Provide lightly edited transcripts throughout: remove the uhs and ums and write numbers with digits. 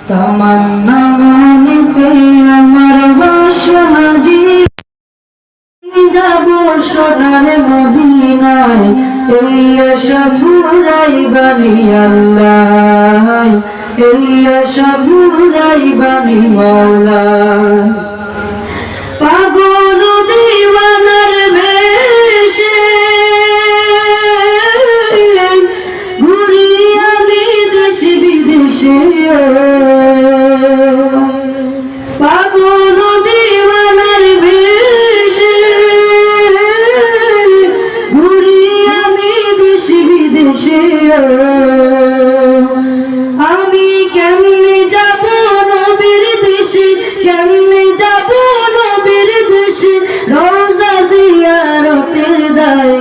তামান্না মনেতে আমার বাসনা দিয়ে যাব সোনার মদিনায়, এই আশা ফুরাইবানি আল্লাহ, এই আশা ফুরাইবানি মাওলা। পাগল দিওয়ানার বেশে ঘুরি আমি দেশ বিদেশে, পাগল দিওয়ানার বেশে ঘুরি আমি দেশ বিদেশে। আমি কেমনে যাব নবীর দেশে, কেমনে যাব নবীর দেশে, রোজা জিয়ারতের দায়,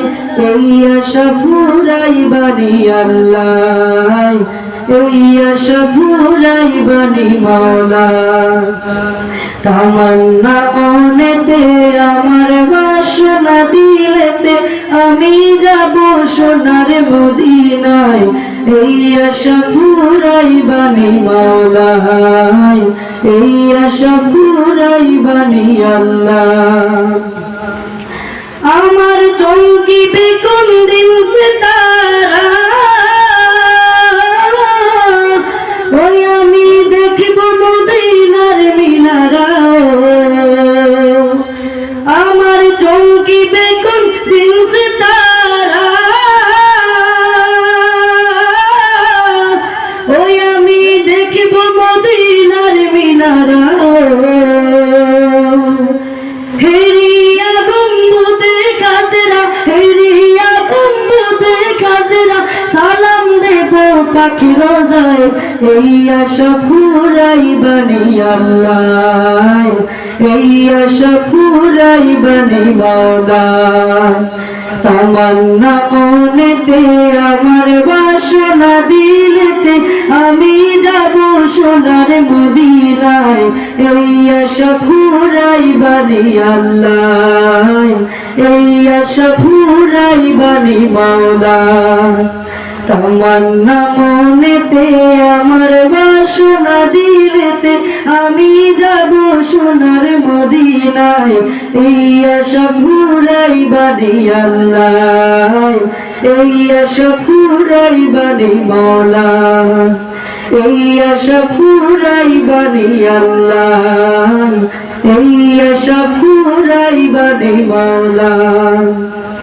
এই আশা ফুরাইবানি আল্লাহ, এই আশা ফুরাইবানি মাওলা। তামান্না মনেতে আমার বাসনা দিলেতে আমি যাব সোনার মদিনায়, এই আশা ফুরাইবানি মাওলা, এই আশা ফুরাইবানি আল্লাহ। আমার চমকিবে কোন দিন সিতারা, ওই আমি দেখব মদিনার মিনারা। আমার চমকিবে কোন দিন সিতারা, ওই আমি দেখব মদিনার মিনারা। হেরিয়া গম্বুদে খাজরা, হেরিয়া গম্বুদে খাজরা, সালাম দেব পাখি রোজায়, এই আশা ফুরাইবানি আল্লাহ, এই আশা ফুরাইবানি মাওলা। তামান্না মনেতে আমার বাসনা দিলেতে আমি যাব সোনার মদিনায়, এই আশা ফুরাইবানি আল্লাহ, এই আশা ফুরাইবানি মাওলা। তামান্না মনেতে আমার বাসনা দিলেতে আমি যাব সোনার মদিনায়, এই আশা ফুরাইবানি আল্লাহ, এই আশা ফুরাইবানি মাওলা, এই আশা ফুরাইবানি আল্লাহ, এই আশা ফুরাইবানি মাওলা।